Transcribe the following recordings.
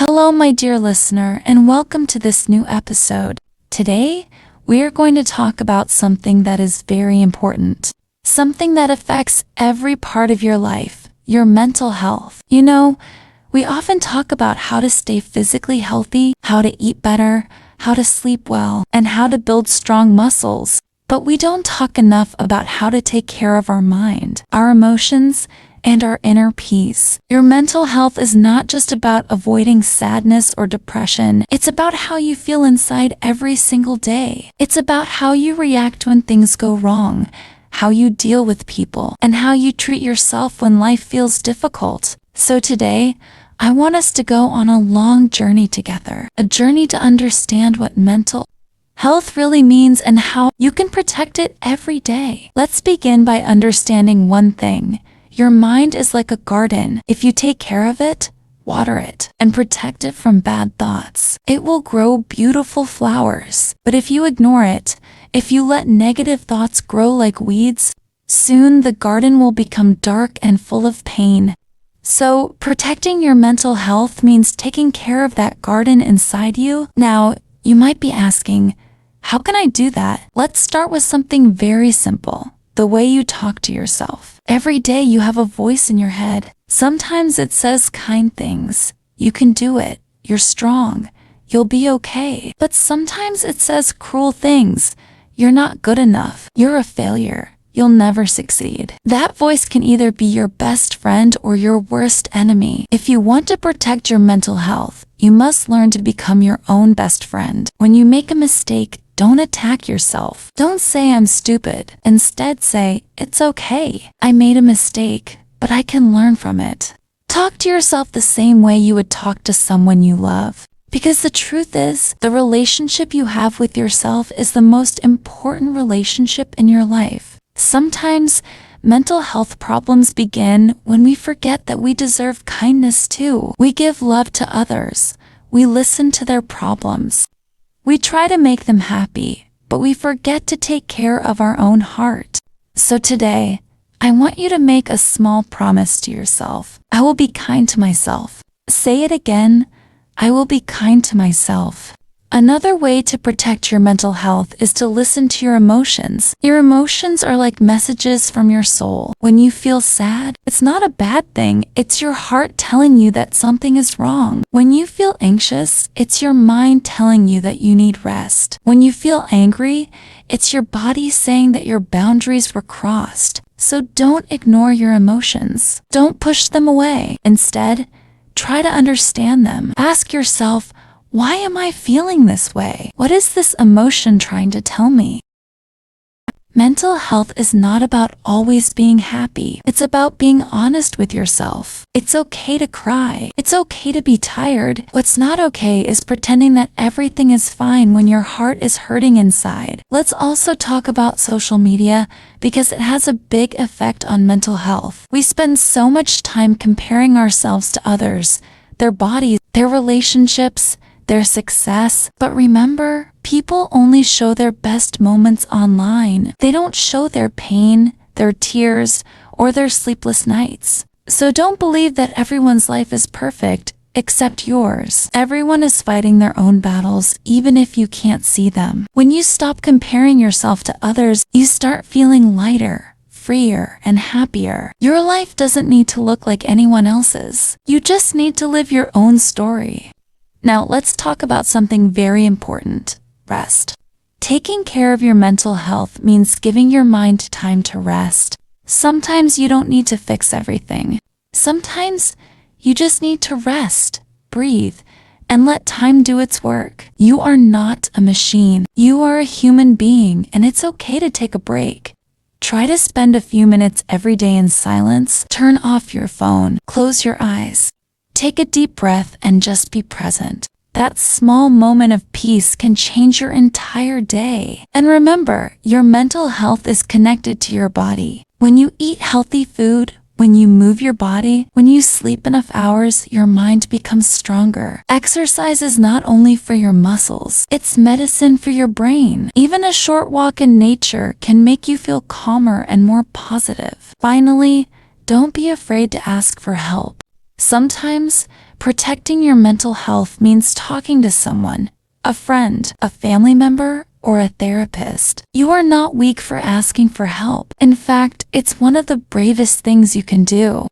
Hello, my dear listener, and welcome to this new episode. Today, we are going to talk about something that is very important, something that affects every part of your life, your mental health. You know, we often talk about how to stay physically healthy, how to eat better, how to sleep well, and how to build strong muscles. But we don't talk enough about how to take care of our mind, our emotions, and our inner peace. Your mental health is not just about avoiding sadness or depression. It's about how you feel inside every single day. It's about how you react when things go wrong, how you deal with people, and how you treat yourself when life feels difficult. So today, I want us to go on a long journey together, a journey to understand what mental health really means and how you can protect it every day. Let's begin by understanding one thing. Your mind is like a garden. If you take care of it, water it, and protect it from bad thoughts, it will grow beautiful flowers. But if you ignore it, if you let negative thoughts grow like weeds, soon the garden will become dark and full of pain. So, protecting your mental health means taking care of that garden inside you. Now, you might be asking, how can I do that? Let's start with something very simple. The way you talk to yourself. Every day you have a voice in your head. Sometimes it says kind things. You can do it. You're strong. You'll be okay. But sometimes it says cruel things. You're not good enough. You're a failure. You'll never succeed. That voice can either be your best friend or your worst enemy. If you want to protect your mental health, you must learn to become your own best friend. When you make a mistake, don't attack yourself. Don't say I'm stupid. Instead say, it's okay. I made a mistake, but I can learn from it. Talk to yourself the same way you would talk to someone you love. Because the truth is, the relationship you have with yourself is the most important relationship in your life. Sometimes, mental health problems begin when we forget that we deserve kindness too. We give love to others. We listen to their problems. We try to make them happy, but we forget to take care of our own heart. So today, I want you to make a small promise to yourself. I will be kind to myself. Say it again. I will be kind to myself. Another way to protect your mental health is to listen to your emotions. Your emotions are like messages from your soul. When you feel sad, it's not a bad thing. It's your heart telling you that something is wrong. When you feel anxious, it's your mind telling you that you need rest. When you feel angry, it's your body saying that your boundaries were crossed. So don't ignore your emotions. Don't push them away. Instead, try to understand them. Ask yourself, why am I feeling this way? What is this emotion trying to tell me? Mental health is not about always being happy. It's about being honest with yourself. It's okay to cry. It's okay to be tired. What's not okay is pretending that everything is fine when your heart is hurting inside. Let's also talk about social media because it has a big effect on mental health. We spend so much time comparing ourselves to others, their bodies, their relationships, their success. But remember, people only show their best moments online. They don't show their pain, their tears, or their sleepless nights. So don't believe that everyone's life is perfect, except yours. Everyone is fighting their own battles, even if you can't see them. When you stop comparing yourself to others, you start feeling lighter, freer, and happier. Your life doesn't need to look like anyone else's. You just need to live your own story. Now, let's talk about something very important, rest. Taking care of your mental health means giving your mind time to rest. Sometimes you don't need to fix everything. Sometimes you just need to rest, breathe, and let time do its work. You are not a machine. You are a human being, and it's okay to take a break. Try to spend a few minutes every day in silence. Turn off your phone. Close your eyes. Take a deep breath and just be present. That small moment of peace can change your entire day. And remember, your mental health is connected to your body. When you eat healthy food, when you move your body, when you sleep enough hours, your mind becomes stronger. Exercise is not only for your muscles, it's medicine for your brain. Even a short walk in nature can make you feel calmer and more positive. Finally, don't be afraid to ask for help. Sometimes, Protecting your mental health means talking to someone, a friend, a family member, or a therapist. You are not weak for asking for help. In fact, it's one of the bravest things you can do.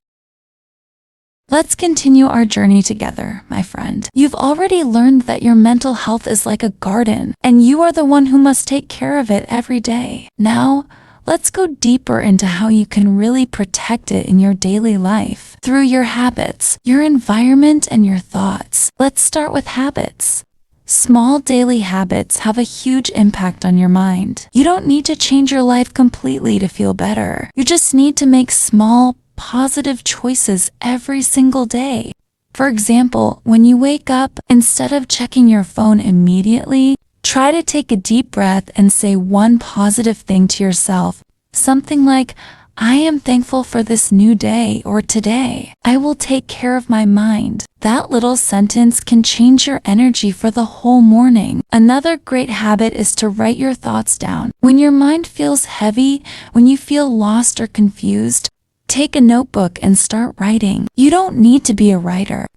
Let's continue our journey together, my friend. You've already learned that your mental health is like a garden, and you are the one who must take care of it every day. Now, let's go deeper into how you can really protect it in your daily life, through your habits, your environment, and your thoughts. Let's start with habits. Small daily habits have a huge impact on your mind. You don't need to change your life completely to feel better. You just need to make small, positive choices every single day. For example, when you wake up, instead of checking your phone immediately, try to take a deep breath and say one positive thing to yourself. Something like, I am thankful for this new day, or today, I will take care of my mind. That little sentence can change your energy for the whole morning. Another great habit is to write your thoughts down. When your mind feels heavy, when you feel lost or confused, take a notebook and start writing. You don't need to be a writer.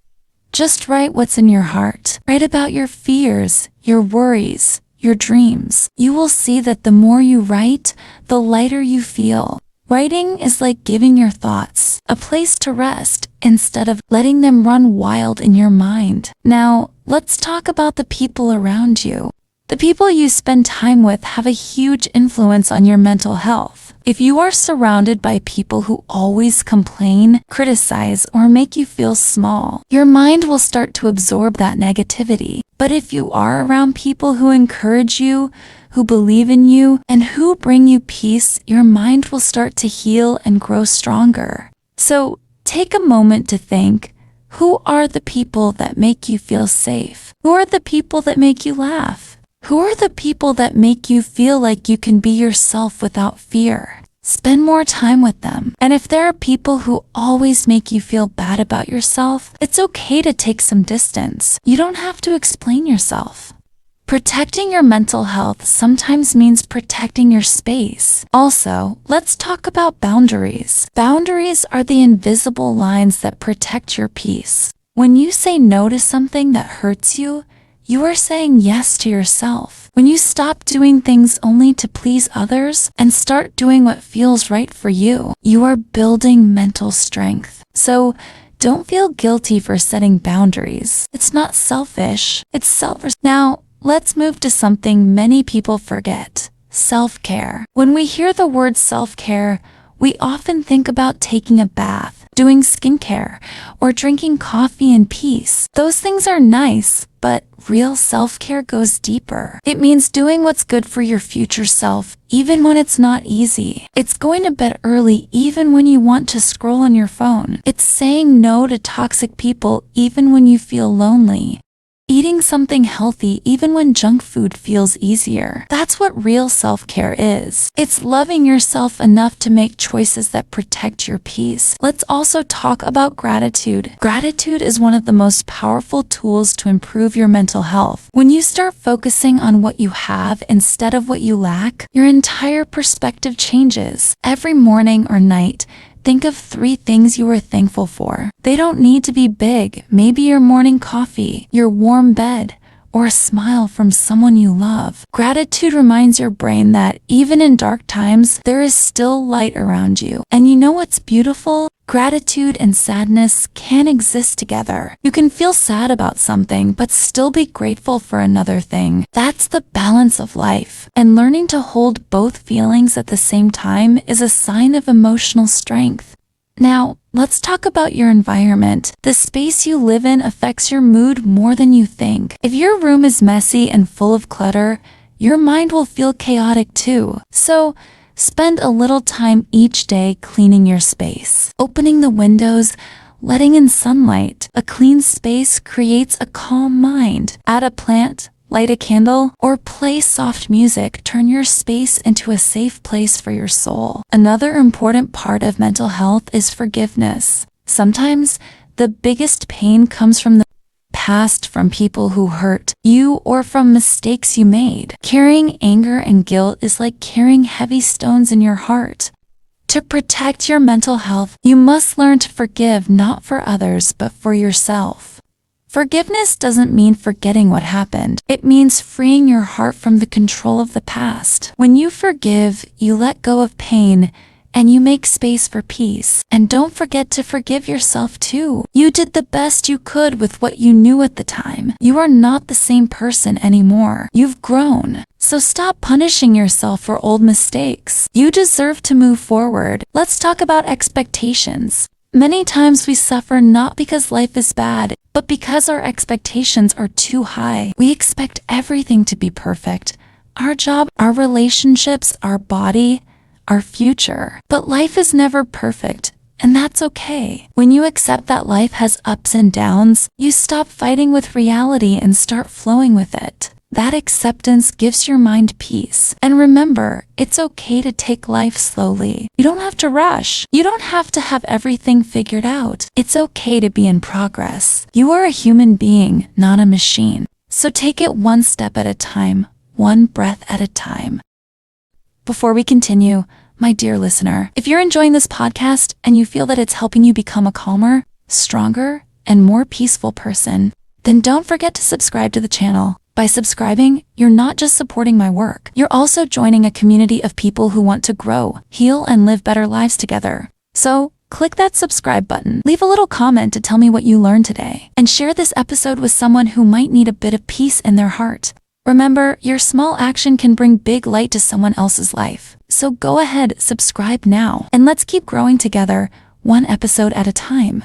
Just write what's in your heart. Write about your fears, your worries, your dreams. You will see that the more you write, the lighter you feel. Writing is like giving your thoughts a place to rest instead of letting them run wild in your mind. Now, let's talk about the people around you. The people you spend time with have a huge influence on your mental health. If you are surrounded by people who always complain, criticize, or make you feel small, your mind will start to absorb that negativity. But if you are around people who encourage you, who believe in you, and who bring you peace, your mind will start to heal and grow stronger. So take a moment to think, who are the people that make you feel safe? Who are the people that make you laugh? Who are the people that make you feel like you can be yourself without fear? Spend more time with them. And if there are people who always make you feel bad about yourself, it's okay to take some distance. You don't have to explain yourself. Protecting your mental health sometimes means protecting your space. Also, let's talk about boundaries. Boundaries are the invisible lines that protect your peace. When you say no to something that hurts you, you are saying yes to yourself. When you stop doing things only to please others and start doing what feels right for you, you are building mental strength. So, don't feel guilty for setting boundaries. It's not selfish, it's self-respect. Now, let's move to something many people forget: self-care. When we hear the word self-care, we often think about taking a bath, doing skincare, or drinking coffee in peace. Those things are nice, but real self-care goes deeper. It means doing what's good for your future self, even when it's not easy. It's going to bed early even when you want to scroll on your phone. It's saying no to toxic people even when you feel lonely. Eating something healthy even when junk food feels easier. That's what real self-care is. It's loving yourself enough to make choices that protect your peace. Let's also talk about gratitude. Gratitude is one of the most powerful tools to improve your mental health. When you start focusing on what you have instead of what you lack, your entire perspective changes. Every morning or night, think of 3 things you are thankful for. They don't need to be big. Maybe your morning coffee, your warm bed, or a smile from someone you love. Gratitude reminds your brain that even in dark times, there is still light around you. And you know what's beautiful? Gratitude and sadness can exist together. You can feel sad about something, but still be grateful for another thing. That's the balance of life. And learning to hold both feelings at the same time is a sign of emotional strength. Now, let's talk about your environment. The space you live in affects your mood more than you think. If your room is messy and full of clutter, your mind will feel chaotic too. So, spend a little time each day cleaning your space. Opening the windows, letting in sunlight. A clean space creates a calm mind. Add a plant, light a candle, or play soft music. Turn your space into a safe place for your soul. Another important part of mental health is forgiveness. Sometimes, the biggest pain comes from the past, from people who hurt you, or from mistakes you made. Carrying anger and guilt is like carrying heavy stones in your heart. To protect your mental health, you must learn to forgive, not for others, but for yourself. Forgiveness doesn't mean forgetting what happened. It means freeing your heart from the control of the past. When you forgive, you let go of pain, and you make space for peace. And don't forget to forgive yourself too. You did the best you could with what you knew at the time. You are not the same person anymore. You've grown. So stop punishing yourself for old mistakes. You deserve to move forward. Let's talk about expectations. Many times we suffer not because life is bad, but because our expectations are too high. We expect everything to be perfect. Our job, our relationships, our body, our future. But life is never perfect, and that's okay. When you accept that life has ups and downs, you stop fighting with reality and start flowing with it. That acceptance gives your mind peace. And remember, it's okay to take life slowly. You don't have to rush. You don't have to have everything figured out. It's okay to be in progress. You are a human being, not a machine. So take it one step at a time, one breath at a time. Before we continue, my dear listener, if you're enjoying this podcast and you feel that it's helping you become a calmer, stronger, and more peaceful person, then don't forget to subscribe to the channel. By subscribing, you're not just supporting my work, you're also joining a community of people who want to grow, heal, and live better lives together. So, click that subscribe button, leave a little comment to tell me what you learned today, and share this episode with someone who might need a bit of peace in their heart. Remember, your small action can bring big light to someone else's life. So go ahead, subscribe now, and let's keep growing together, one episode at a time.